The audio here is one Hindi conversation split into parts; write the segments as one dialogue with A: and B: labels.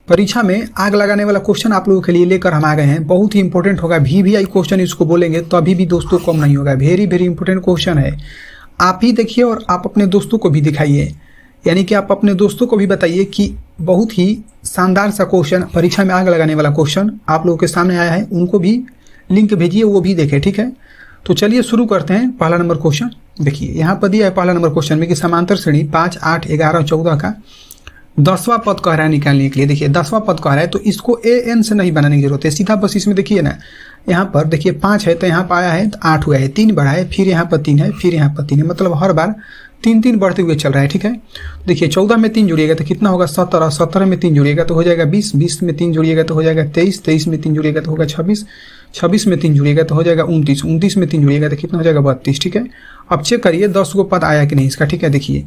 A: परीक्षा में आग लगाने वाला क्वेश्चन आप लोगों के लिए लेकर हम आ गए हैं। बहुत ही इंपॉर्टेंट होगा, VVI क्वेश्चन इसको बोलेंगे तो अभी भी दोस्तों कम नहीं होगा। वेरी वेरी इंपॉर्टेंट क्वेश्चन है। आप ही देखिए और आप अपने दोस्तों को भी दिखाइए, यानी कि आप अपने दोस्तों को भी बताइए कि बहुत ही शानदार सा क्वेश्चन, परीक्षा में आग लगाने वाला क्वेश्चन आप लोगों के सामने आया है। उनको भी लिंक भेजिए, वो भी देखें, ठीक है। तो चलिए शुरू करते हैं। पहला नंबर क्वेश्चन देखिए, यहाँ पर दिया है पहला नंबर क्वेश्चन में कि समांतर श्रेणी 5, 8, 11, 14 का 10वां पद कह रहा है निकालने के लिए। देखिए 10वां पद कह रहा है तो इसको AN से नहीं बनाने की जरूरत है, सीधा बस इसमें देखिए ना, यहाँ पर देखिए 5 है तो यहाँ पर आया है तो 8 हुआ है, 3 बढ़ा है, फिर यहाँ पर 3 है, फिर यहाँ पर 3 है, मतलब हर बार 3 बढ़ते हुए चल रहा है, ठीक है। देखिए 14 में 3 जुड़िएगा तो कितना होगा 17, 17 में 3 जुड़िएगा तो हो जाएगा 20, 20 में 3 जुड़िएगा तो हो जाएगा 23, 23 में 3 जुड़िएगा तो होगा 26, 26 में 3 जुड़िएगा तो हो जाएगा 29, 29 में 3 जुड़िएगा तो कितना हो जाएगा 32, ठीक है। अब चेक करिए 10 को पद आया कि नहीं इसका, ठीक है। देखिए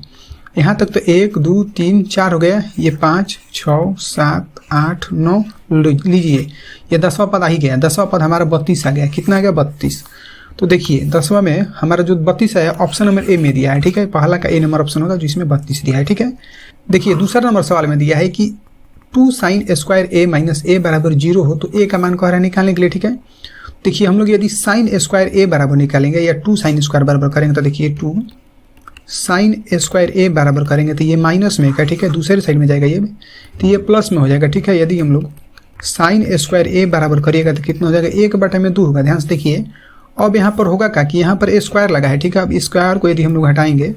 A: यहाँ तक तो 1, 2, 3, 4 हो गया, ये 5, 6, 7, 8, 9 लीजिए, ये 10वां पद आ ही गया। 10वां पद हमारा 32 आ गया, कितना आ गया 32। तो देखिए 10वां में हमारा जो 32 है ऑप्शन नंबर ए में दिया है, ठीक है। पहला का ए नंबर ऑप्शन होगा जिसमें 32 दिया है, ठीक है। देखिए दूसरा नंबर सवाल में दिया है कि 2 sin square a minus a बराबर 0 हो तो a का मान कह रहा है निकालने के लिए, ठीक है। देखिए हम लोग यदि sin स्क्वायर a बराबर निकालेंगे या 2 sin स्क्वायर बराबर करेंगे तो देखिए 2 sin स्क्वायर a बराबर करेंगे तो ये माइनस में का, ठीक है, दूसरे साइड में जाएगा ये, तो ये प्लस में हो जाएगा, ठीक है। यदि हम लोग sin स्क्वायर a बराबर करिएगा तो कितना हो जाएगा 1/2 होगा। ध्यान से देखिए अब यहाँ पर होगा क्या कि यहाँ पर a स्क्वायर लगा है, ठीक है। अब स्क्वायर को यदि हम लोग हटाएंगे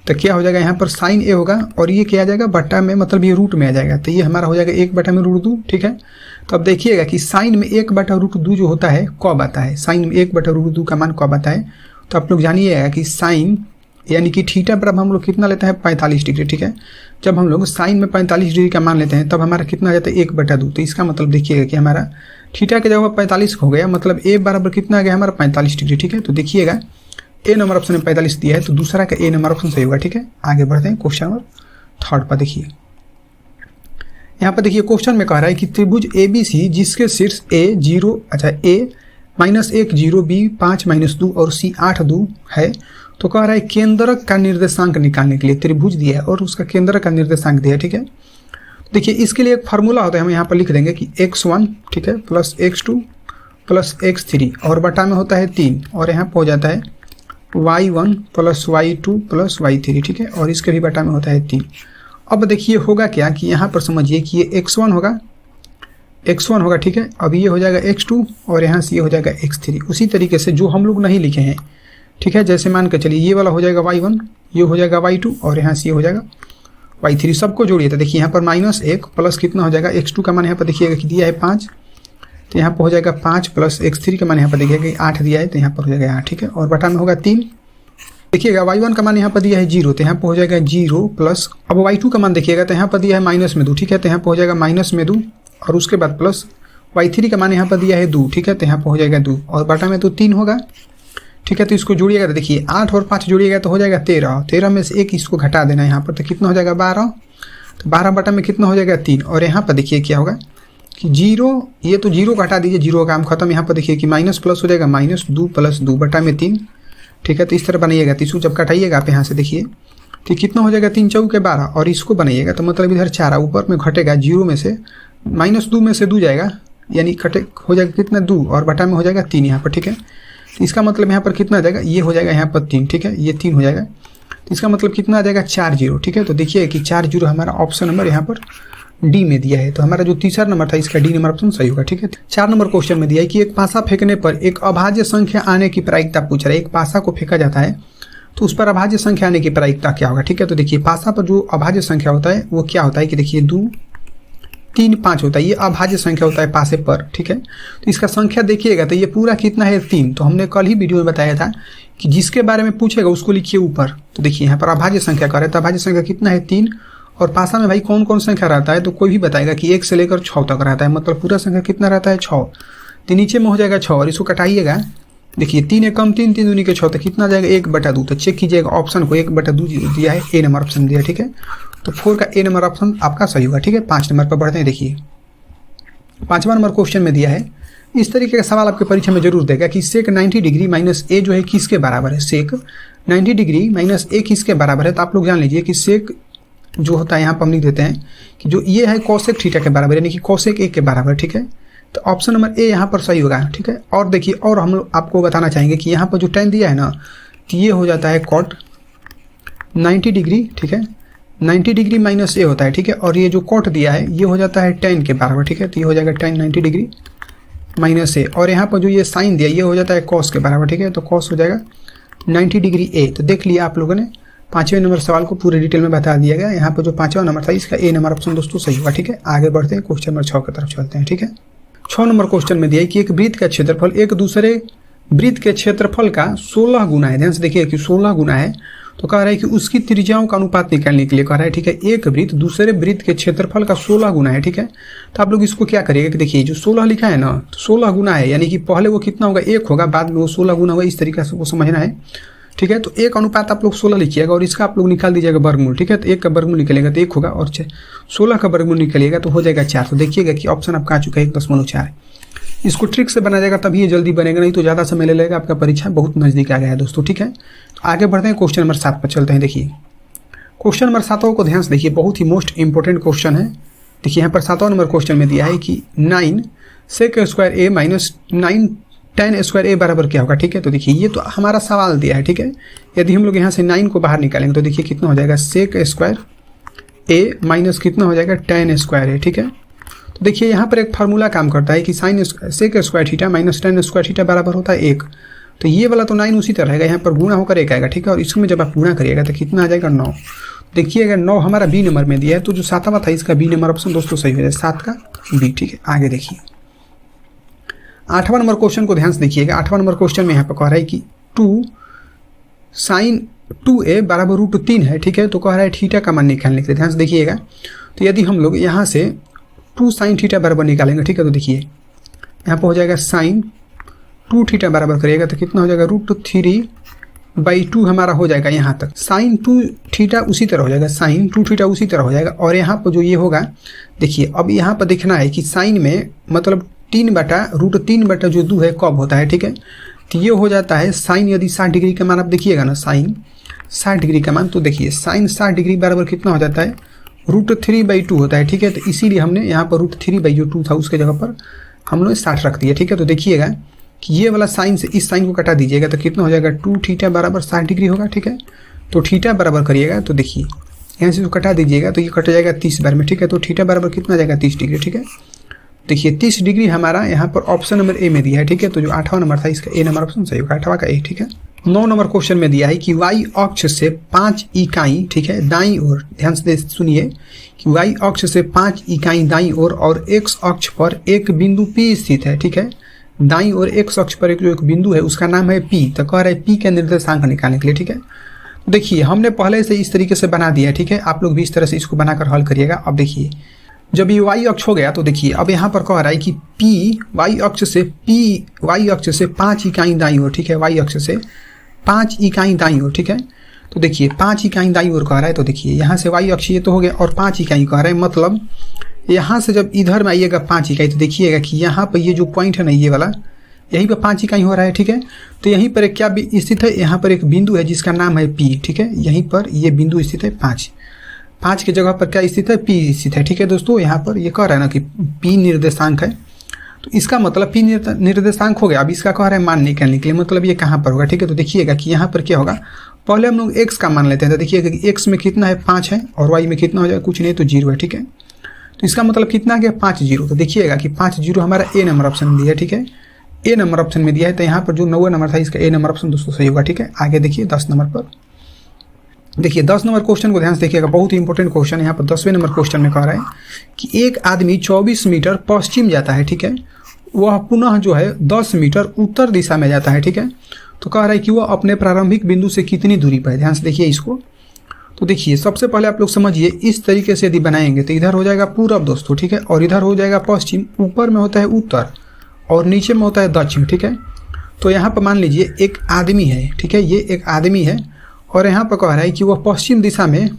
A: तो क्या हो जाएगा, यहाँ पर sin a होगा और ये क्या आ जाएगा बट्टा में, मतलब ये रूट में आ जाएगा, तो ये हमारा हो जाएगा 1/√2, ठीक है। तो अब देखिएगा कि साइन में 1/√2 जो होता है कब आता है, साइन में 1/√2 का मान कब आता है। तो आप लोग जानिएगा कि साइन यानी कि थीटा पर अब हम लोग कितना लेते हैं 45 डिग्री, ठीक है। जब हम लोग साइन में 45 डिग्री का मान लेते हैं तब हमारा कितना आ जाता है 1/2। तो इसका मतलब देखिएगा कि हमारा थीटा के जगह 45 हो गया, मतलब ए बराबर कितना आ गया हमारा 45 डिग्री, ठीक है। तो देखिएगा ए नंबर ऑप्शन में 45 दिया है तो दूसरा का ए नंबर ऑप्शन सही होगा, ठीक है। आगे बढ़ते हैं क्वेश्चन नंबर 3 पर। देखिए यहाँ पर देखिए क्वेश्चन में कह रहा है कि त्रिभुज ABC जिसके शीर्ष A 0 -1 0 B 5 -2 और C 8 2 है, तो कह रहा है केंद्रक का निर्देशांक निकालने के लिए त्रिभुज दिया है और उसका केंद्रक का निर्देशांक दिया है, ठीक है। देखिए इसके लिए एक फार्मूला होता है, हम यहाँ पर लिख देंगे कि x1, ठीक है, प्लस x2 प्लस x3 और बटा में होता है 3 और यहाँ पर हो जाता है y1 plus y2 plus y3, ठीक है, और इसके भी बटा में होता है 3। अब देखिए होगा क्या कि यहाँ पर समझिए कि ये x1 होगा, ठीक है। अब ये हो जाएगा x2 और यहाँ से ये हो जाएगा x3। उसी तरीके से जो हम लोग नहीं लिखे हैं, ठीक है, जैसे मान कर चलिए ये वाला हो जाएगा y1, ये हो जाएगा y2 और यहाँ से ये हो जाएगा y3, सबको जोड़िए तो देखिए यहाँ पर -1 प्लस कितना हो जाएगा x2 का मान यहाँ पर देखिएगा कि दिया है 5, तो यहाँ पर हो जाएगा 5 प्लस x3 का मान यहाँ पर देखिएगा कि 8 दिया है तो यहाँ पर हो जाएगा 8, ठीक है, और बटा में होगा 3। देखिएगा y1 का मान यहाँ पर दिया है 0 तो यहाँ पर हो जाएगा 0 प्लस, अब y2 का मान देखिएगा तो यहाँ पर दिया है -2, ठीक है, तो यहाँ पर हो जाएगा -2 और उसके बाद प्लस y3 का मान यहाँ पर दिया है 2, ठीक है, तो यहाँ पर हो जाएगा 2 और बटा में तो 3 होगा, ठीक है। तो इसको जोड़िएगा तो देखिए 8 और 5 जोड़िएगा तो हो जाएगा 13, 13 में से 1 इसको घटा देना है यहाँ पर तो कितना हो जाएगा 12, तो 12 बटा में कितना हो जाएगा 3 और यहाँ पर देखिए क्या होगा कि 0, ये तो 0 घटा दीजिए, 0 का काम खत्म। यहाँ पर देखिए कि माइनस प्लस हो जाएगा -2 प्लस 2 बटा में 3, ठीक है। तो इस तरह बनाइएगा, तो इसको जब कटाइएगा आप यहाँ से देखिए तो कितना हो जाएगा 3 चौके 12 और इसको बनाइएगा तो मतलब इधर 4 ऊपर में घटेगा, 0 में से -2 में से 2 जाएगा, यानी कटे हो जाएगा कितना 2 और बटा में हो जाएगा 3 यहाँ पर, ठीक है। तो इसका मतलब यहाँ पर कितना आ जाएगा, ये हो जाएगा यहाँ पर 3, ठीक है, ये 3 हो जाएगा, तो इसका मतलब कितना आ जाएगा 4 0, ठीक है। तो देखिए कि 4 0 हमारा ऑप्शन नंबर यहाँ पर डी में दिया है, तो हमारा जो तीसरा नंबर था इसका डी नंबर ऑप्शन सही होगा, ठीक है। 4 नंबर क्वेश्चन में दिया है कि एक पासा फेंकने पर एक अभाज्य संख्या आने की प्रायिकता पूछ रहा है। एक पासा को फेंका जाता है तो उस पर अभाज्य संख्या आने की प्रायिकता क्या होगा, ठीक है। तो देखिए पासा पर जो अभाज्य संख्या होता है वो क्या होता है कि देखिए 2 3 5 होता है, ये अभाज्य संख्या होता है पासे पर, ठीक है। तो इसका संख्या देखिएगा तो ये पूरा कितना है 3। तो हमने कल ही वीडियो में बताया था कि जिसके बारे में पूछेगा उसको लिखिए ऊपर। तो देखिए यहाँ पर अभाज्य संख्या का रहता है, अभाज्य संख्या कितना है 3 और पासा में भाई कौन कौन संख्या रहता है तो कोई भी बताएगा कि 1 से लेकर 6 तक रहता है, मतलब पूरा संख्या कितना रहता है 6। तो नीचे में हो जाएगा 6 और इसको कटाइएगा, देखिए 3 एकम 3 3 दूनी के 6 तो कितना जाएगा 1/2। तो चेक कीजिएगा ऑप्शन को 1/2 दिया है, ए नंबर ऑप्शन दिया है, ठीक है। तो 4 का ए नंबर ऑप्शन आपका सही होगा, ठीक है। 5 नंबर पर बढ़ते हैं। देखिए 5वां नंबर क्वेश्चन में दिया है, इस तरीके का सवाल आपके परीक्षा में जरूर देगा कि सेक 90 डिग्री माइनस ए जो है किसके बराबर है। सेक 90 डिग्री माइनस ए किसके बराबर है, तो आप लोग जान लीजिए कि सेक जो होता है यहाँ पर हम लिख देते हैं कि जो ये है कोसेक थीटा के बराबर, यानी कि कोसेक 1 के बराबर, ठीक है। तो ऑप्शन नंबर ए यहाँ पर सही होगा, ठीक है। और देखिए, और हम लोग आपको बताना चाहेंगे कि यहाँ पर जो tan दिया है ना, तो ये हो जाता है cot 90 डिग्री, ठीक है। 90 डिग्री माइनस ए होता है, ठीक है। और ये जो cot दिया है ये हो जाता है tan के बराबर, ठीक है। तो ये हो जाएगा tan 90 डिग्री माइनस ए, और यहाँ पर जो ये साइन दिया ये हो जाता है cos के बराबर, ठीक है। तो cos हो जाएगा 90 डिग्री ए। तो देख लिया आप लोगों ने, 5वें नंबर सवाल को पूरे डिटेल में बता दिया गया। यहाँ पर जो 5वां नंबर था इसका ए नंबर ऑप्शन दोस्तों सही होगा, ठीक है। आगे बढ़ते हैं, क्वेश्चन नंबर 6 की तरफ चलते हैं, ठीक है। 6 नंबर क्वेश्चन में दिया है कि एक वृत्त का क्षेत्रफल एक दूसरे वृत्त के क्षेत्रफल का 16 गुना है। ध्यान से देखिए कि 16 गुना है, तो कह रहा है कि उसकी त्रिज्याओं का अनुपात निकालने के लिए कह रहा है, ठीक है। एक वृत्त दूसरे वृत्त के क्षेत्रफल का 16 गुना है, ठीक है। तो आप लोग इसको क्या करिएगा कि देखिए जो 16 लिखा है ना, तो 16 गुना है, यानी कि पहले वो कितना होगा 1 होगा, बाद में वो 16 गुना होगा, इस तरीके से वो समझना है, ठीक है। तो एक अनुपात आप लोग 16 लिखिएगा और इसका आप लोग निकाल दीजिएगा वर्गमूल, ठीक है। तो 1 का वर्गमूल निकलेगा तो 1 होगा, और 16 का वर्गमूल निकलेगा तो हो जाएगा 4। तो देखिएगा कि ऑप्शन आपका आ चुका है 1.4। इसको ट्रिक से बना जाएगा तभी ये जल्दी बनेगा, नहीं तो ज़्यादा समय ले लेगा, आपका परीक्षा बहुत नज़दीक आ गया है दोस्तों, ठीक है। तो आगे बढ़ते हैं, क्वेश्चन नंबर 7 पर चलते हैं। देखिए क्वेश्चन नंबर 7 को ध्यान से देखिए, बहुत ही मोस्ट इंपॉर्टेंट क्वेश्चन है। देखिए यहाँ पर 7वां नंबर क्वेश्चन में दिया है कि 9 sec स्क्वायर ए माइनस 9 tan स्क्वायर ए बराबर क्या होगा, ठीक है। तो देखिए ये तो हमारा सवाल दिया है, ठीक है। यदि हम लोग यहाँ से 9 को बाहर निकालेंगे तो देखिए कितना हो जाएगा sec स्क्वायर ए माइनस कितना हो जाएगा tan स्क्वायर ए, ठीक है। तो देखिए यहाँ पर एक फार्मूला काम करता है कि sec square theta minus tan square theta बराबर होता है 1। तो ये वाला तो 9 उसी तरह रहेगा, यहाँ पर गुणा होकर 1 आएगा, ठीक है। और इसमें जब आप गुणा करिएगा तो कितना आ जाएगा 9। देखिएगा 9 हमारा बी नंबर में दिया है, तो जो 7वां था इसका बी नंबर ऑप्शन दोस्तों सही हो जाए, 7 का बी, ठीक है। आगे देखिए 8वां नंबर क्वेश्चन को ध्यान से देखिएगा। 8वां नंबर क्वेश्चन में यहाँ पर कह रहा है कि 2 sin 2a बराबर √3 है, ठीक है। तो कह रहा है थीटा का मान निकालने के लिए, ध्यान से देखिएगा। तो यदि हम लोग यहाँ से 2 sin थीटा बराबर निकालेंगे, ठीक है। तो देखिए यहाँ पर हो जाएगा sin 2 थीटा बराबर करिएगा तो कितना हो जाएगा √3/2 हमारा हो जाएगा यहाँ तक। sin 2 थीटा उसी तरह हो जाएगा, sin 2 थीटा उसी तरह हो जाएगा। और यहाँ पर जो ये होगा, देखिए अब यहाँ पर देखना है कि साइन में मतलब 3/√3 जो 2 है कब होता है, ठीक है। तो ये हो जाता है साइन, यदि 60 डिग्री का मान आप देखिएगा ना, साइन 60 डिग्री का मान, तो देखिए साइन 60 डिग्री बराबर कितना हो जाता है √3/2 होता है, ठीक है। तो इसीलिए हमने यहाँ पर √3/2 था उसके जगह पर हम लोग 60 रख दिया, ठीक है। तो देखिएगा कि ये वाला साइन से इस साइन को कटा दीजिएगा तो कितना हो जाएगा 2 थीटा बराबर 60 डिग्री होगा, ठीक है। तो थीटा बराबर करिएगा तो देखिए यहाँ से कटा दीजिएगा तो ये कट जाएगा 30 बार में, ठीक है। तो थीटा बराबर कितना जाएगा 30 डिग्री, ठीक है। देखिए 30 डिग्री हमारा यहाँ पर ऑप्शन नंबर ए में दिया है, ठीक है। तो जो 8वां नंबर था इसका ए नंबर ऑप्शन सही होगा, 8वां का ए, ठीक है। 9 नंबर क्वेश्चन में दिया है कि y अक्ष से 5 इकाई, ठीक है, दाईं ओर, ध्यान से सुनिए कि y अक्ष से 5 इकाई दाईं ओर और x अक्ष पर एक बिंदु P स्थित है, ठीक है। दाईं ओर x अक्ष पर एक बिंदु है उसका नाम है P। तो कह रहा है P के निर्देशांक निकालने के लिए, ठीक है। देखिए हमने पहले से इस तरीके से बना दिया है, ठीक है। आप लोग भी इस तरह से इसको बनाकर हल करिएगा। अब देखिए जब ये y अक्ष हो गया तो देखिए अब यहाँ पर कह रहा है कि P y अक्ष से 5 इकाई दाईं ओर, ठीक है। y अक्ष से 5 इकाई दाईं ओर, ठीक है। तो देखिए 5 इकाई दाईं ओर कह रहा है, तो देखिए यहाँ से y अक्ष ये तो हो गया और 5 इकाई कह रहा है, मतलब यहाँ से जब इधर में आइएगा 5 इकाई तो देखिएगा कि यहाँ पर ये जो पॉइंट है ना ये वाला, यहीं पर 5 इकाई हो रहा है, ठीक है। तो यहीं पर एक क्या स्थित है, यहाँ पर एक बिंदु है जिसका नाम है P, ठीक है। यहीं पर ये बिंदु स्थित है 5 की जगह पर क्या स्थित है, P स्थित है, ठीक है दोस्तों। यहाँ पर ये कह रहा है ना कि P निर्देशांक है, तो इसका मतलब P निर्देशांक हो गया। अब इसका कह रहा है मान निकालने के लिए, मतलब ये कहाँ पर होगा, ठीक है। तो देखिएगा कि यहाँ पर क्या होगा, पहले हम लोग x का मान लेते हैं। तो देखिएगा कि x में कितना है 5 है और y में कितना हो जाएगा, कुछ नहीं तो 0 है, ठीक है। तो इसका मतलब कितना आ गया 5 0। तो देखिएगा कि 5 0 हमारा ए नंबर ऑप्शन में दिया है, ठीक है। ए नंबर ऑप्शन में दिया है, तो यहाँ पर जो 9वां नंबर था इसका ए नंबर ऑप्शन दोस्तों सही होगा, ठीक है। आगे देखिए 10 नंबर पर, देखिए 10 नंबर क्वेश्चन को ध्यान से देखिएगा, बहुत ही इंपॉर्टेंट क्वेश्चन। यहाँ पर 10वें नंबर क्वेश्चन में कह रहा है कि एक आदमी 24 मीटर पश्चिम जाता है, ठीक है। वह पुनः जो है 10 मीटर उत्तर दिशा में जाता है, ठीक है। तो कह रहा है कि वह अपने प्रारंभिक बिंदु से कितनी दूरी पर है। ध्यान से देखिए इसको। तो देखिए सबसे पहले आप लोग समझिए, इस तरीके से यदि बनाएंगे तो इधर हो जाएगा पूरब दोस्तों, ठीक है, और इधर हो जाएगा पश्चिम। ऊपर में होता है उत्तर और नीचे में होता है दक्षिण, ठीक है। तो यहाँ पर मान लीजिए एक आदमी है, ठीक है, ये एक आदमी है और यहाँ पर कह रहा है कि वह पश्चिम दिशा में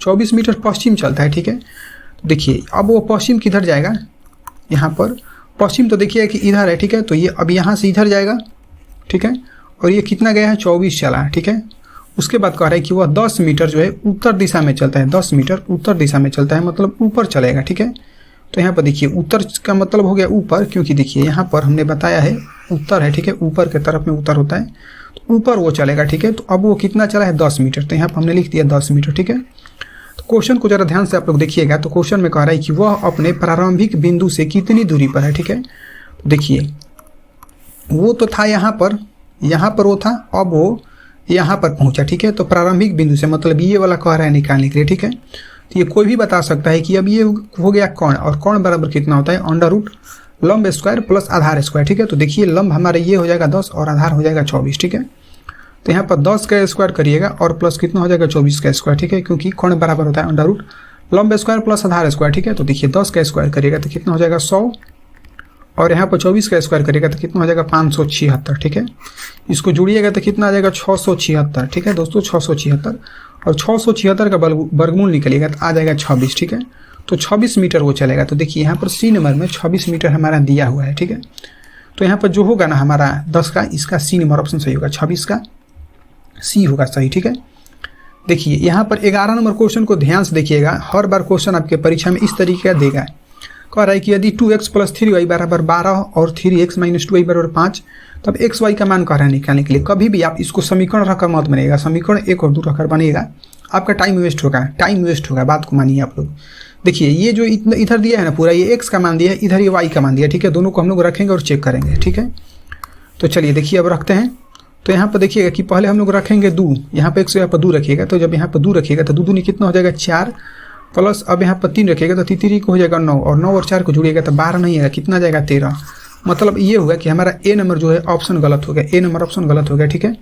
A: 24 मीटर पश्चिम चलता है, ठीक है। देखिए अब वो पश्चिम किधर जाएगा, यहाँ पर पश्चिम तो देखिए कि इधर है, ठीक है। तो ये अब यहाँ से इधर जाएगा, ठीक है, और ये कितना गया है 24 चला है, ठीक है। उसके बाद कह रहा है कि वह 10 मीटर जो है उत्तर दिशा में चलता है, 10 मीटर उत्तर दिशा में चलता है, मतलब ऊपर चलेगा। ठीक है, तो यहाँ पर देखिए उत्तर का मतलब हो गया ऊपर, क्योंकि देखिए यहाँ पर हमने बताया है उत्तर है। ठीक है, ऊपर के तरफ में उत्तर होता है, तो ऊपर वो चलेगा। ठीक है, तो अब वो कितना चला है 10 मीटर, तो यहाँ पर हमने लिख दिया 10 मीटर। ठीक है, तो क्वेश्चन को जरा ध्यान से आप लोग देखिएगा। तो क्वेश्चन में कह रहा है कि वह अपने प्रारंभिक बिंदु से कितनी दूरी पर है। ठीक है, तो देखिए वो तो था यहाँ पर वो था, अब वो यहाँ पर पहुँचा। ठीक है, तो प्रारंभिक बिंदु से मतलब ये वाला कह रहा है निकालने के लिए। ठीक है, तो ये कोई भी बता सकता है कि अब ये हो गया कौन, और कौन बराबर कितना होता है अंडर रूट लंब स्क्वायर प्लस आधार स्क्वायर। ठीक है, तो देखिए लंब हमारा ये हो जाएगा 10 और आधार हो जाएगा 24। ठीक है, तो यहाँ पर 10 का स्क्वायर करिएगा और प्लस कितना हो जाएगा 24 का स्क्वायर। ठीक है, क्योंकि कौन बराबर होता है अंडर रूट लंब स्क्वायर प्लस आधार स्क्वायर। ठीक है, तो देखिए 10 का स्क्वायर करिएगा तो कितना हो जाएगा 100, और यहाँ पर 24 का स्क्वायर करिएगा तो कितना हो जाएगा 576। ठीक है, इसको जोड़िएगा तो कितना आ जाएगा 676। ठीक है दोस्तों, 676, और 676 का वर्गमूल निकलिएगा तो आ जाएगा 26। ठीक है, तो 26 मीटर वो चलेगा। तो देखिए यहाँ पर सी नंबर में 26 मीटर हमारा दिया हुआ है। ठीक है, तो यहाँ पर जो होगा ना हमारा 10 का, इसका सी नंबर ऑप्शन सही होगा, 26 का सी होगा सही। ठीक है, देखिए यहाँ पर 11 नंबर क्वेश्चन को ध्यान से देखिएगा। हर बार क्वेश्चन आपके परीक्षा में इस तरीके का देगा। कह रहा है कि यदि 2x + 3y बराबर 12 और 3x - 2y बराबर 5, तब x y का मान कह रहा है निकालने के लिए। कभी भी आप इसको समीकरण रखकर मत बनेगा, समीकरण 1 और 2 रखकर बनेगा, आपका टाइम वेस्ट होगा, बात को मानिए आप लोग। देखिए ये जो इधर दिया है ना पूरा, ये x का मान दिया है, इधर ये y का मान दिया। ठीक है, दोनों को हम लोग रखेंगे और चेक करेंगे। ठीक है, तो चलिए देखिए अब रखते हैं। तो यहाँ पर देखिएगा कि पहले हम लोग रखेंगे 2, यहाँ पर 1 यहाँ पर 2 रखिएगा, तो जब यहाँ पर 2 रखिएगा तो 2 दूनी कितना हो जाएगा 4, प्लस अब यहाँ पर 3 रखिएगा तो 3 को हो जाएगा 9, और 9 और 4 को जुड़िएगा तो 12 नहीं आएगा, कितना जाएगा 13। मतलब ये हुआ कि हमारा ए नंबर जो है ऑप्शन गलत हो गया, ए नंबर ऑप्शन गलत हो गया। ठीक है,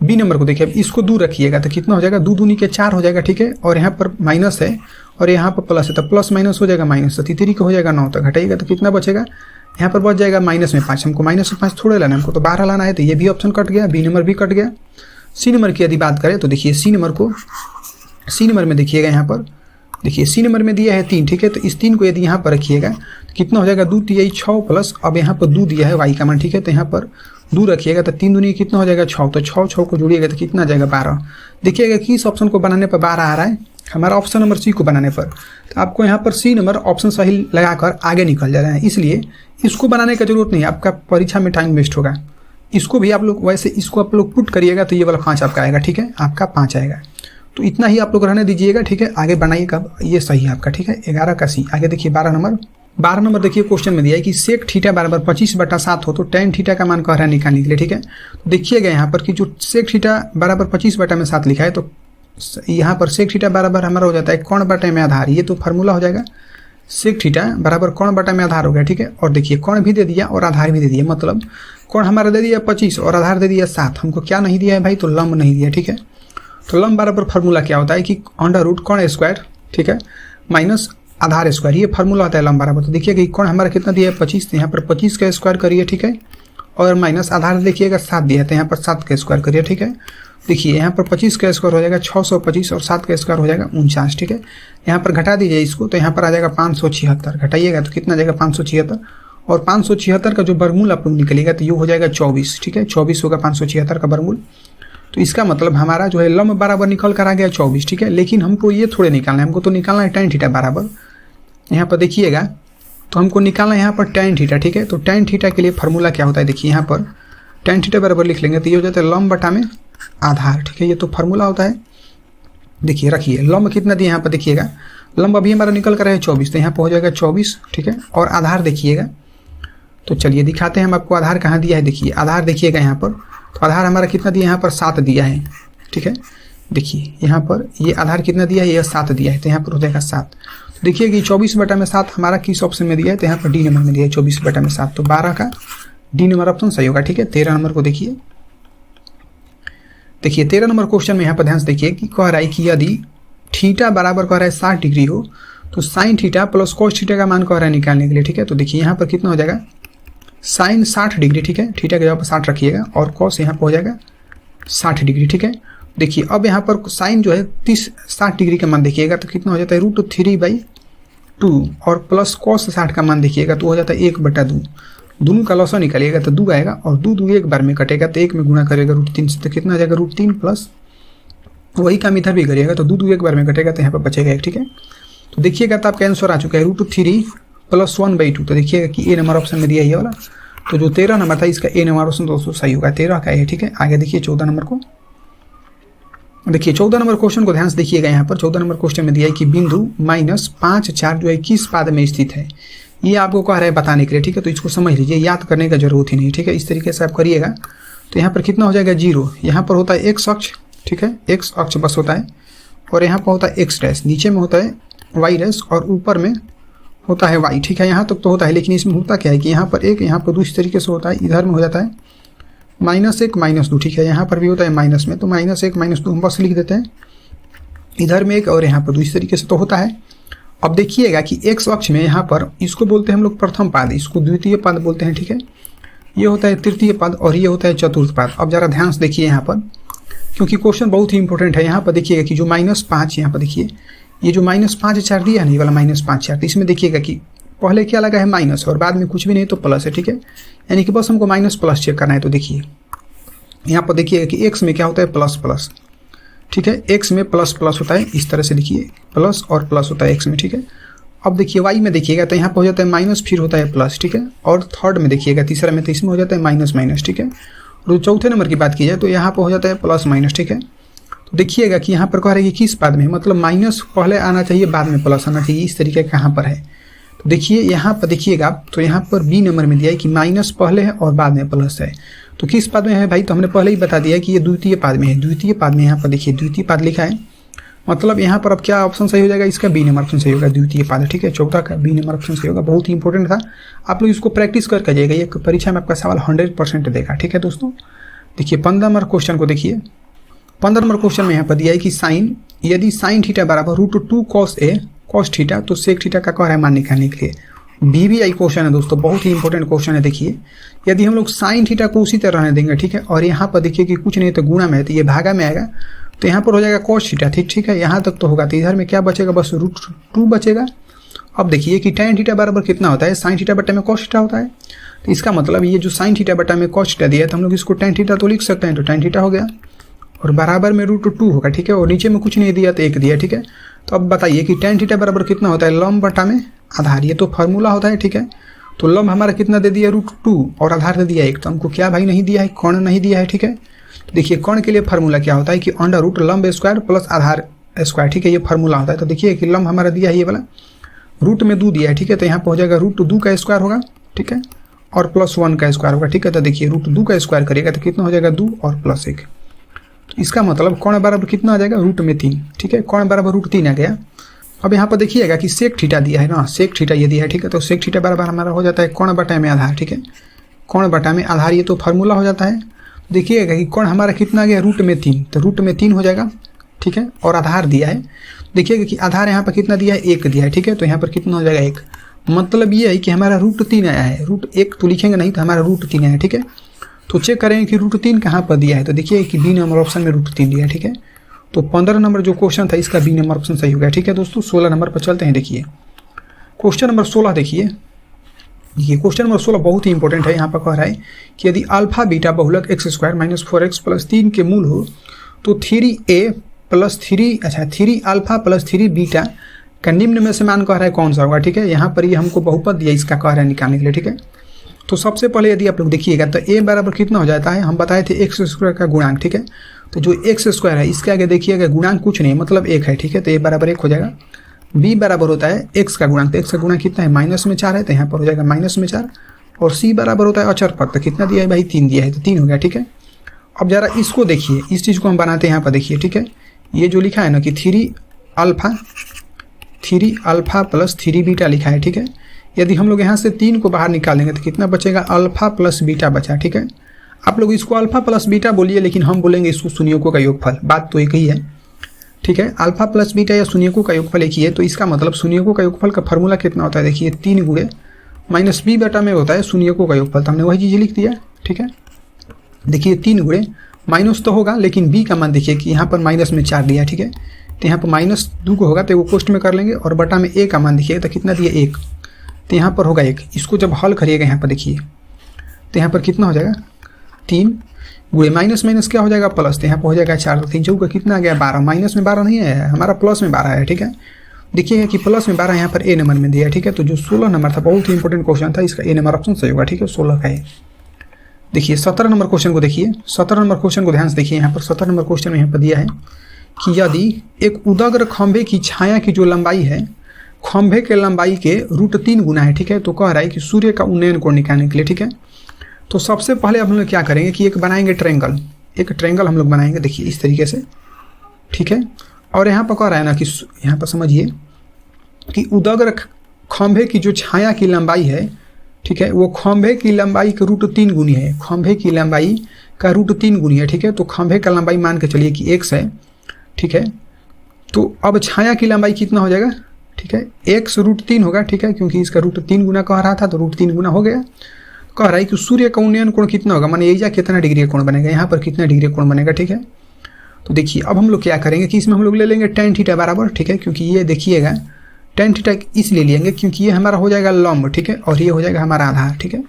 A: बी नंबर को देखिए, अब इसको 2 रखिएगा तो कितना हो जाएगा 2 दूनी के 4 हो जाएगा। ठीक है, और यहाँ पर माइनस है और यहाँ पर प्लस है, तो प्लस माइनस हो जाएगा माइनस, तो 3 को हो जाएगा 9, तो घटाइएगा तो कितना बचेगा, यहाँ पर बच जाएगा माइनस में 5। हमको माइनस में 5 थोड़े लाना है, हमको तो 12 लाना है, तो ये भी ऑप्शन कट गया, बी नंबर भी कट गया। सी नंबर की यदि बात करें तो देखिए सी नंबर में देखिएगा, यहाँ पर देखिए सी नंबर में दिया है 3। ठीक है, तो इस 3 को यदि यहाँ पर रखिएगा तो कितना हो जाएगा 2 3 6 प्लस अब यहाँ पर 2 दिया है वाई का मान। ठीक है, तो यहाँ पर 2 रखिएगा तो 3 दूनी कितना हो जाएगा 6, तो 6 को जोड़िएगा तो कितना आ जाएगा 12। देखिएगा कि इस ऑप्शन को बनाने पर 12 आ रहा है, हमारा ऑप्शन नंबर सी को बनाने पर। तो आपको यहाँ पर सी नंबर ऑप्शन सही लगाकर आगे निकल जा रहे हैं, इसलिए इसको बनाने का जरूरत नहीं है, आपका परीक्षा में टाइम वेस्ट होगा। इसको भी आप लोग वैसे इसको आप लोग पुट करिएगा तो ये वाला 5 आपका आएगा। ठीक है, आपका 5 आएगा, तो इतना ही आप लोग रहने दीजिएगा। ठीक है, आगे बनाइएगा, ये सही है आपका। ठीक है, 11 का सी। आगे देखिए 12 नंबर देखिए क्वेश्चन में दिया है कि सेक थीटा बराबर 25/7 हो तो tan थीटा का मान कह रहा है निकालने के लिए। ठीक है, तो देखिएगा यहाँ पर कि जो सेक थीटा बराबर 25/7 लिखा है, तो यहाँ पर सेक थीटा बराबर हमारा हो जाता है कोण बटे में आधार, ये तो फार्मूला हो जाएगा, सेक थीटा बराबर कोण बटा में आधार हो गया। ठीक है, और देखिए कोण भी दे दिया और आधार भी दे दिया, मतलब कोण हमारा दे दिया 25 और आधार दे दिया 7। हमको क्या नहीं दिया है भाई, तो लंब नहीं दिया। ठीक है, तो लंब बराबर फार्मूला क्या होता है कि अंडर रूट कोण स्क्वायर, ठीक है, माइनस आधार स्क्वायर, ये फार्मूला होता है लंब बराबर। तो देखिए कि कोण हमारा कितना दिया है 25, तो यहाँ पर 25 का स्क्वायर करिए। ठीक है, और माइनस आधार देखिएगा 7 दिया है, तो यहाँ पर 7 का स्क्वायर करिए। ठीक है, देखिए यहाँ पर 25 का स्क्वायर हो जाएगा 625 और 7 का स्क्वायर हो जाएगा 49। ठीक है, यहाँ पर घटा दीजिए इसको, तो यहाँ पर आ जाएगा 576, घटाइएगा तो कितना जाएगा 576, और 576 का जो वर्गमूल आप लोग निकलेगा तो ये हो जाएगा 24। ठीक है, 24 होगा 576 का वर्गमूल। तो इसका मतलब हमारा जो है लंब बराबर निकल कर आ गया 24। ठीक है, लेकिन हमको ये थोड़े निकालना है, हमको तो निकालना है tan थीटा बराबर। यहाँ पर देखिएगा तो हमको निकालना है यहाँ पर tan थीटा। ठीक है, तो tan थीटा के लिए फार्मूला क्या होता है, देखिए यहाँ पर tan थीटा बराबर लिख लेंगे तो ये हो जाता है लंब बटा में आधार। ठीक है, ये तो फार्मूला होता है। देखिए रखिए लंब कितना दिया यहाँ पर, देखिएगा लंब अभी हमारा निकल कर है 24, तो यहाँ पर हो जाएगा 24। ठीक है, और आधार देखिएगा, तो चलिए दिखाते हैं हम आपको आधार कहाँ दिया है। देखिए आधार देखिएगा यहाँ पर, तो आधार हमारा कितना दिया है, यहाँ पर 7 दिया है। ठीक है, देखिए यहाँ पर ये आधार कितना दिया है, ये 7 दिया है, तो यहाँ पर हो जाएगा 7। तो देखिए कि 24/7 हमारा किस ऑप्शन में दिया है, तो यहाँ पर डी नंबर में दिया है 24/7, तो 12 का डी नंबर ऑप्शन सही होगा। ठीक है, 13 नंबर को देखिए, 13 नंबर क्वेश्चन में यहाँ पर ध्यान से देखिए कि कह रहा है कि यदि थीटा बराबर कह रहा है 60 डिग्री हो तो sine theta plus cos theta का मान कह रहा है निकालने के लिए। ठीक है, तो देखिए यहाँ पर कितना हो जाएगा साइन 60 डिग्री। ठीक है, थीटा के जगह पर 60 रखिएगा और कॉस यहाँ पर हो जाएगा 60 डिग्री। ठीक है, देखिए अब यहाँ पर साइन जो है 60 डिग्री का मान देखिएगा तो कितना हो जाता है √3/2, और प्लस कॉस 60 का मान देखिएगा तो हो जाता है 1/2। दोनों का लॉसा निकालिएगा तो 2 आएगा, और 2 एक बार में कटेगा तो 1 में गुणा करेगा √3 से, तो कितना आ जाएगा √3 + वही काम इधर भी करिएगा तो 2 एक बार में कटेगा तो यहाँ पर बचेगा 1, ठीक है। तो देखिएगा तो आपका आंसर आ चुका है √3 + 1/2। तो देखिएगा कि ए नंबर ऑप्शन में दिया ये वाला, तो जो 13 नंबर था इसका ए नंबर ऑप्शन दोस्तों सही होगा, 13 का ए, ठीक है। आगे देखिए 14 नंबर को, देखिए 14 नंबर क्वेश्चन को ध्यान से देखिएगा। यहाँ पर 14 नंबर क्वेश्चन में दिया है कि बिंदु -5, 4 जो है किस पाद में स्थित है, ये आपको कह रहा है बताने के लिए, ठीक है। तो इसको समझ लीजिए, याद करने का जरूरत ही नहीं, ठीक है। इस तरीके से आप करिएगा तो यहाँ पर कितना हो जाएगा 0, यहाँ पर होता है एक्स अक्ष, ठीक है, एक्स अक्ष बस होता है, और यहाँ पर होता है एक्स डैश, नीचे में होता है वाई डैश और ऊपर में होता है वाई, ठीक है। यहाँ तक तो होता है, लेकिन इसमें होता क्या है कि यहाँ पर 1, यहाँ पर दूसरी तरीके से होता है, इधर में हो जाता है -1 -2, ठीक है। यहाँ पर भी होता है माइनस में, तो -1 -2 हम बस लिख देते हैं, इधर में 1 और यहाँ पर दूसरी तरीके से तो होता है। अब देखिएगा कि एक्स अक्ष में यहाँ पर इसको बोलते हैं हम लोग प्रथम पाद, इसको द्वितीय पाद बोलते हैं, ठीक है। ये होता है तृतीय पाद और ये होता है चतुर्थ पाद। अब जरा ध्यान से देखिए यहाँ पर, क्योंकि क्वेश्चन बहुत ही इंपॉर्टेंट है। यहाँ पर देखिएगा कि जो -5, यहाँ पर देखिए ये जो -5 4 दिया है, ये वाला -5 4, तो इसमें देखिएगा कि पहले क्या लगा है माइनस और बाद में कुछ भी नहीं तो प्लस है, ठीक है। यानी कि बस हमको माइनस प्लस चेक करना है। तो देखिए यहाँ पर देखिएगा कि एक्स में क्या होता है प्लस प्लस, ठीक है, एक्स में प्लस प्लस होता है, इस तरह से देखिए प्लस और प्लस होता है एक्स में, ठीक है। अब देखिए वाई में देखिएगा तो यहाँ पर हो जाता है माइनस, फिर होता है प्लस, ठीक है। और थर्ड में देखिएगा, तीसरा में तो इसमें हो जाता है माइनस माइनस, ठीक है। और चौथे नंबर की बात की जाए तो यहाँ पर हो जाता है प्लस माइनस, ठीक है। तो देखिएगा कि यहाँ पर कह रहे हैं कि किस पाद में, मतलब माइनस पहले आना चाहिए बाद में प्लस आना चाहिए, इस तरीके कहाँ पर है। तो देखिए यहाँ पर देखिएगा तो यहाँ पर बी नंबर में दिया है कि माइनस पहले है और बाद में प्लस है। तो किस पाद में है भाई, तो हमने पहले ही बता दिया कि ये द्वितीय पाद में है, द्वितीय पाद में। यहाँ पर देखिए द्वितीय पाद लिखा है, मतलब यहाँ पर अब क्या ऑप्शन सही हो जाएगा, इसका बी नंबर ऑप्शन सही होगा, द्वितीय पाद, ठीक है। 14 का बी नंबर ऑप्शन सही होगा। बहुत ही इंपॉर्टेंट था, आप लोग इसको प्रैक्टिस करके जाइएगा, ये परीक्षा में आपका सवाल 100% देगा, ठीक है दोस्तों। देखिए 15 नंबर क्वेश्चन को देखिए, 15 नंबर क्वेश्चन में यहाँ पर दिया है कि साइन, यदि साइन थीटा बराबर √2 cos A cos थीटा तो सेक थीटा का कह रहा है मान निकालने के लिए। VBI क्वेश्चन है दोस्तों, बहुत ही इंपॉर्टेंट क्वेश्चन है। देखिए यदि हम लोग साइन थीटा को उसी तरह रहने देंगे, ठीक है, और यहाँ पर देखिए कि कुछ नहीं तो गुणा में है, तो ये भागा में आएगा, तो यहाँ पर हो जाएगा cos थीटा, ठीक है, यहाँ तक तो होगा। तो इधर में क्या बचेगा, बस √2 बचेगा। अब देखिए कि tan थीटा बराबर कितना होता है, साइन थीटा बटा में cos थीटा होता है। तो इसका मतलब ये जो साइन थीटा बटा में cos थीटा दिया है, तो हम लोग इसको tan थीटा तो लिख सकते हैं, तो tan थीटा हो गया और बराबर में √2 होगा, ठीक है। और नीचे में कुछ नहीं दिया तो 1 दिया, ठीक है। तो अब बताइए कि tan थीटा बराबर कितना होता है, लंब बटा में आधार, ये तो फार्मूला होता है, ठीक है। तो लंब हमारा कितना दे दिया √2 और आधार दे दिया 1, तो हमको क्या भाई नहीं दिया है, कोण नहीं दिया है, ठीक है। तो देखिए कोण के लिए फार्मूला क्या होता है कि √ लंब स्क्वायर प्लस आधार स्क्वायर, ठीक है, ये फार्मूला होता है। तो देखिए कि लंब हमारा दिया है ये वाला, रूट में 2 दिया है, ठीक है। तो यहाँ पर हो जाएगा √2 का स्क्वायर होगा, ठीक है, और +1 का स्क्वायर होगा, ठीक है। तो देखिए √2 का स्क्वायर करिएगा तो कितना हो जाएगा 2 और +1। तो इसका मतलब कोण बराबर कितना आ जाएगा √3, ठीक है, कोण बराबर √3 आ गया। अब यहाँ पर देखिएगा कि सेक थीटा दिया है ना, सेक थीटा ये दिया है, ठीक है। तो सेक थीटा बराबर हमारा हो जाता है कोण बटा में आधार, ठीक है, कोण बटा में आधार, ये तो फार्मूला हो जाता है। देखिएगा कि कोण हमारा कितना आ गया √3, तो √3 हो जाएगा, ठीक है, और आधार दिया है। देखिएगा कि आधार यहाँ पर कितना दिया है, 1 दिया है, ठीक है। तो यहाँ पर कितना हो जाएगा 1, मतलब ये है कि हमारा √3 आया है, √1 तो लिखेंगे नहीं, तो हमारा √3 आया है, ठीक है। तो चेक करेंगे कि √3 कहाँ पर दिया है, तो देखिए कि बी नंबर ऑप्शन में √3 दिया है, ठीक है। तो 15 नंबर जो क्वेश्चन था इसका बी नंबर ऑप्शन सही हो गया, ठीक है दोस्तों। 16 नंबर पर चलते हैं। देखिए क्वेश्चन नंबर 16 देखिए, ये क्वेश्चन नंबर 16 बहुत ही इंपॉर्टेंट है। यहाँ पर कह रहा है कि यदि अल्फा बीटा बहुलक x² - 4x + 3 के मूल हो तो 3a + 3 अल्फा + 3 बीटा का निम्न में से मान कह रहा है कौन सा होगा, ठीक है। यहाँ पर ये हमको बहुपद दिया, इसका कह रहा है निकालने के लिए, ठीक है। तो सबसे पहले यदि आप लोग देखिएगा तो a बराबर कितना हो जाता है, हम बताए थे x² का गुणांक, ठीक है। तो जो x² है इसके आगे देखिएगा गुणांक कुछ नहीं, मतलब 1 है, ठीक है। तो a बराबर 1 हो जाएगा। b बराबर होता है x का गुणांक, तो x का गुणांक कितना है -4 है, तो यहाँ पर हो जाएगा -4। और c बराबर होता है अचर पद, तो कितना दिया है भाई 3 दिया है, तो 3 हो गया, ठीक है। अब जरा इसको देखिए, इस चीज़ को हम बनाते हैं, यहाँ पर देखिए, ठीक है। ये जो लिखा है ना कि 3 अल्फा + 3 बीटा लिखा है, ठीक है। यदि हम लोग यहाँ से 3 को बाहर निकालेंगे तो कितना बचेगा, अल्फा + बीटा बचा, ठीक है। आप लोग इसको अल्फा + बीटा बोलिए, लेकिन हम बोलेंगे इसको शून्यों का योगफल, बात तो एक ही है, ठीक है। अल्फा + बीटा या शून्यों का योगफल एक ही है। तो इसका मतलब शून्यों का योगफल का फॉर्मूला कितना होता है, देखिए 3 गुणे -b बटा में होता है शून्यों का योगफल, तो हमने वही चीज़ लिख दिया, ठीक है। देखिए 3 गुणे माइनस तो होगा, लेकिन b का मान देखिए कि यहाँ पर -4 दिया, ठीक है। तो यहाँ पर -2 को होगा तो वो पोस्ट में कर लेंगे, और बटा में a का मान देखिए तो कितना दिया 1, तो यहाँ पर होगा 1। इसको जब हल करिएगा यहाँ पर देखिए तो यहाँ पर कितना हो जाएगा 3, गुणे माइनस माइनस क्या हो जाएगा प्लस, तो यहाँ पर हो जाएगा 4 3 चौका कितना आ गया 12, माइनस में 12 नहीं आया हमारा, प्लस में 12 है। ठीक है, देखिएगा कि प्लस में 12 यहाँ पर ए नंबर में दिया है। ठीक है, तो जो 16 नंबर था बहुत ही इंपॉर्टेंट क्वेश्चन था, इसका ए नंबर ऑप्शन सही होगा। ठीक है, 16 का है। देखिए 17 नंबर क्वेश्चन को देखिए, 17 नंबर क्वेश्चन को ध्यान से देखिए। यहाँ पर 17 नंबर क्वेश्चन में यहाँ पर दिया है कि यदि एक उदग्र खंभे की छाया की जो लंबाई है खंभे के लंबाई के √3 गुना है। ठीक है, तो कह रहा है कि सूर्य का उन्नयन कोण निकालने के लिए। ठीक है, तो सबसे पहले हम लोग क्या करेंगे कि एक बनाएंगे ट्रायंगल, एक ट्रायंगल हम लोग बनाएंगे। देखिए इस तरीके से। ठीक है, और यहाँ पर कह रहा है ना कि यहाँ पर समझिए कि उदग्र खंभे की जो छाया की लंबाई है, ठीक है, वो खंभे की लंबाई का √3 गुनी है, खंभे की लंबाई का √3 गुनी है। ठीक है, तो खंभे का लंबाई मान के चलिए कि x है। ठीक है, तो अब छाया की लंबाई कितना हो जाएगा, ठीक है, x √3 होगा। ठीक है, क्योंकि इसका √3 गुना कह रहा था तो √3 गुना हो गया। कह रहा है कि सूर्य का उन्नयन कोण कितना होगा, माने एजा कितना डिग्री कोण बनेगा, यहाँ पर कितना डिग्री कोण बनेगा। ठीक है, तो देखिए अब हम लोग क्या करेंगे कि इसमें हम लोग ले लेंगे tan थीटा बराबर। ठीक है, क्योंकि ये देखिएगा tan थीटा इसलिए लेंगे क्योंकि ये हमारा हो जाएगा लंब। ठीक है, और ये हो जाएगा हमारा आधार। ठीक है,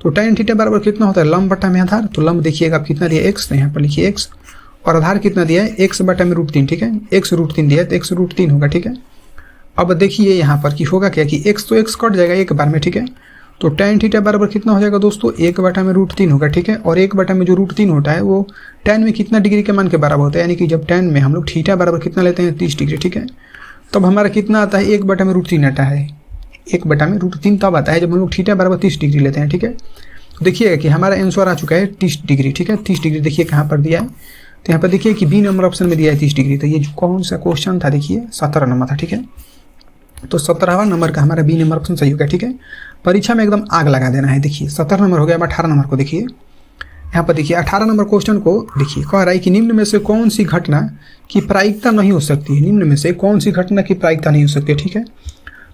A: तो tan थीटा बराबर कितना होता है लंब बटा में आधार, तो लंब देखिएगा आप कितना दिया x, तो यहाँ पर लिखिए x, और आधार कितना दिया है x बटा में √3। ठीक है, x √3 दिया है तो x √3 होगा। ठीक है, अब देखिए यहाँ पर कि होगा क्या कि x तो x कट जाएगा एक बार में। ठीक है, तो tan थीटा बराबर कितना हो जाएगा दोस्तों 1 बटा में √3 होगा। ठीक है, और 1 बटा में जो √3 होता है वो tan में कितना डिग्री के मान के बराबर होता है, यानी कि जब tan में हम लोग थीटा बराबर कितना लेते हैं 30 डिग्री। ठीक है, तब हमारा कितना आता है 1 बटा में √3 आता है, 1 बटा में √3 तब आता है जब हम लोग थीटा बराबर 30 डिग्री लेते हैं। ठीक है, तो देखिएगा कि हमारा आंसर आ चुका है 30 डिग्री। ठीक है, 30 डिग्री देखिए कहाँ पर दिया है, तो यहाँ पर देखिए कि बी नंबर ऑप्शन में दिया है 30 डिग्री। तो ये जो कौन सा क्वेश्चन था देखिए 17 नंबर था। ठीक है, तो 17वां नंबर का हमारा बी नंबर ऑप्शन सही होगा। ठीक है, परीक्षा में एकदम आग लगा देना है। देखिए 17 नंबर हो गया। अब 18 नंबर को देखिए, यहाँ पर देखिए 18 नंबर क्वेश्चन को देखिए, कह रहा है कि निम्न में से कौन सी घटना की प्रायिकता नहीं हो सकती है, निम्न में से कौन सी घटना की प्रायिकता नहीं हो सकती है। ठीक है,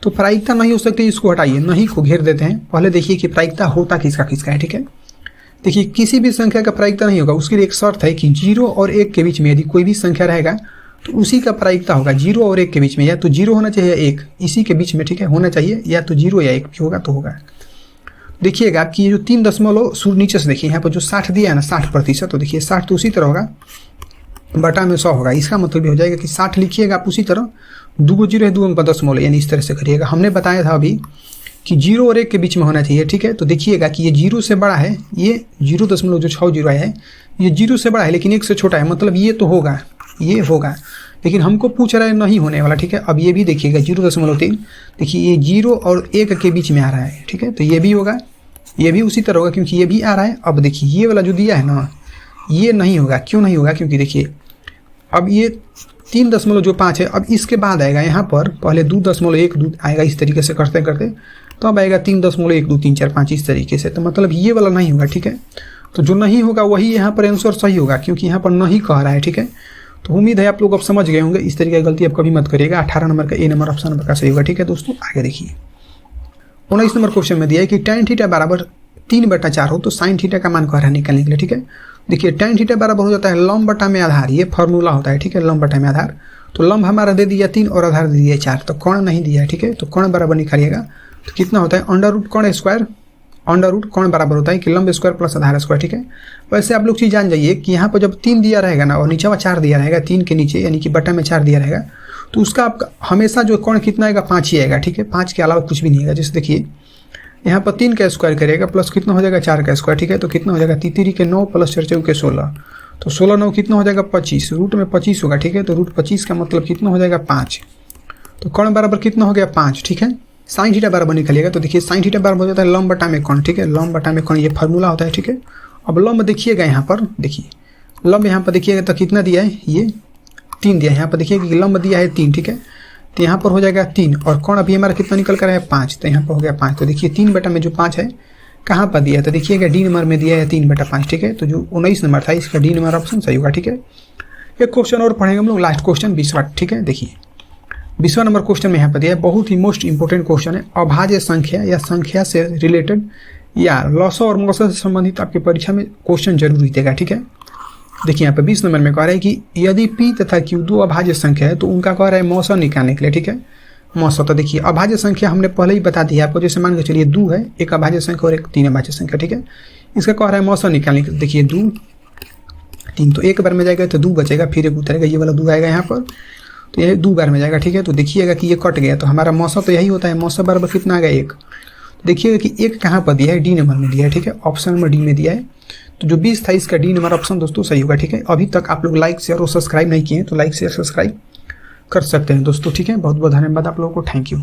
A: तो प्रायिकता नहीं हो सकती, इसको हटाइए, नहीं को घेर देते हैं। पहले देखिए कि प्रायिकता होता किसका किसका है। ठीक है, देखिए किसी भी संख्या का प्रायिकता नहीं होगा, उसके लिए एक शर्त है कि 0 और 1 के बीच में यदि कोई भी संख्या रहेगा तो उसी का प्रायिकता होगा। 0 और 1 के बीच में या तो 0 होना चाहिए या 1, इसी के बीच में। ठीक है, होना चाहिए या तो 0 या 1 भी होगा तो होगा। देखिएगा कि ये जो 3 दशमलव नीचे से देखिए यहाँ पर जो 60 दिया है ना 60%, तो देखिए 60 तो उसी तरह होगा बटा में 100 होगा। इसका मतलब ये हो जाएगा कि 60 लिखिएगा आप उसी तरह, 2 0 है 2 अंक दशमलव, यानी इस तरह से करिएगा। हमने बताया था अभी कि 0 और 1 के बीच में होना चाहिए। ठीक है, तो देखिएगा कि ये 0 से बड़ा है, ये 0.60 आया है, ये 0 से बड़ा है लेकिन 1 से छोटा है, मतलब ये तो होगा, ये होगा, लेकिन हमको पूछ रहा है नहीं होने वाला। ठीक है, अब ये भी देखिएगा 0.3, देखिए ये 0 और 1 के बीच में आ रहा है। ठीक है, तो ये भी होगा, ये भी उसी तरह होगा क्योंकि ये भी आ रहा है। अब देखिए ये वाला जो दिया है ना ये नहीं होगा, क्यों नहीं होगा, क्योंकि देखिए अब ये 3.5 है, अब इसके बाद आएगा यहाँ पर पहले 2.1 आएगा, इस तरीके से करते करते तो अब आएगा 3.1 2 3 4 5 इस तरीके से, तो मतलब ये वाला नहीं होगा। ठीक है, तो जो नहीं होगा वही यहाँ पर आंसर सही होगा क्योंकि यहाँ पर नहीं कह रहा है। ठीक है, तो उम्मीद है आप लोग अब समझ गए होंगे, इस तरीके की गलती आप कभी मत करिएगा। 18 नंबर का ए नंबर ऑप्शन नंबर का सही होगा। ठीक है दोस्तों, आगे देखिए 19 नंबर क्वेश्चन में दिया है कि tan थीटा बराबर 3/4 हो तो sin थीटा का मान कह रहा है निकालने के लिए। ठीक है, देखिए tan थीटा बराबर हो जाता है लंब बटा में आधार, ये फॉर्मूला होता है। ठीक है, लंब बटा में आधार, तो लंब हमारा दे दिया 3 और आधार दे दिया 4, तो कोण नहीं दिया है। ठीक है, तो कोण बराबर निकालिएगा तो कितना होता है √ कोण स्क्वायर, √ कोण बराबर होता है कि लंब स्क्वायर प्लस आधार स्क्वायर। ठीक है, वैसे आप लोग चीज़ जान जाइए कि यहाँ पर जब 3 दिया रहेगा ना और नीचे 4 दिया रहेगा, 3 के नीचे यानी कि बटा में 4 दिया रहेगा, तो उसका आपका हमेशा जो कोण कितना आएगा 5 ही आएगा। ठीक है, 5 के अलावा कुछ भी नहीं आएगा। जैसे देखिए यहाँ पर 3 का स्क्वायर करेगा प्लस कितना हो जाएगा 4 का स्क्वायर। ठीक है, तो कितना हो जाएगा 3 के 9 प्लस 4 के 16, तो 16 9 कितना हो जाएगा 25, रूट में 25 होगा। ठीक है, तो √25 का मतलब कितना हो जाएगा 5, तो कोण बराबर कितना हो गया 5। ठीक है, sin थीटा बराबर निकालिएगा तो देखिए sin थीटा बराबर हो जाता है लंब बटा में कोण। ठीक है, लंब बटा में कोण ये फार्मूला होता है। ठीक है, अब लंब देखिएगा यहाँ पर, देखिए लंब यहाँ पर देखिएगा तो कितना दिया है, ये 3 दिया है। यहाँ पर देखिए कि लंब दिया है 3। ठीक है, तो यहाँ पर हो जाएगा 3 और कोण अभी हमारा कितना निकल कर है 5, तो यहाँ पर हो गया 5। तो देखिए 3 बटा में जो 5 है कहाँ पर दिया है, तो देखिएगा डी नंबर में दिया है 3/5। ठीक है, तो जो 19 नंबर था इसका डी नंबर ऑप्शन सही होगा। ठीक है, एक क्वेश्चन और पढ़ेंगे हम लोग, लास्ट क्वेश्चन 20वां। ठीक है, देखिए 20वां नंबर क्वेश्चन में यहाँ पर दिया है, बहुत ही मोस्ट इंपॉर्टेंट क्वेश्चन है। अभाज्य संख्या या संख्या से रिलेटेड या लॉस और मौसा से संबंधित आपकी परीक्षा में क्वेश्चन जरूर देगा। ठीक है, देखिए यहाँ पे 20 नंबर में कह रहा है कि यदि p तथा q 2 अभाज्य संख्या है तो उनका कह रहा है मौसा निकालने के लिए। ठीक है, मौसा तो देखिए अभाज्य संख्या हमने पहले ही बता दिया आपको, जैसे मान के चलिए 2 है, एक अभाज्य संख्या और एक 3 अभाज्य संख्या। ठीक है, इसका कह रहा है मौसा निकालने के लिए। देखिए 2 3, तो एक बार में जाएगा तो 2 बचेगा, फिर एक उतरेगा, ये वाला 2 आएगा यहाँ पर, तो ये 2 बार में जाएगा। ठीक है, तो देखिएगा कि ये कट गया, तो हमारा मौसा तो यही होता है, मौसा बराबर कितना आ गया 1। देखिएगा कि 1 कहाँ पर दिया है, डी नंबर में दिया है। ठीक है, ऑप्शन नंबर डी में दिया है, तो जो 20 था इसका डी नंबर ऑप्शन दोस्तों सही होगा। ठीक है, अभी तक आप लोग लाइक शेयर और सब्सक्राइब नहीं किए तो लाइक शेयर सब्सक्राइब कर सकते हैं दोस्तों। ठीक है, बहुत बहुत धन्यवाद आप लोगों को, थैंक यू।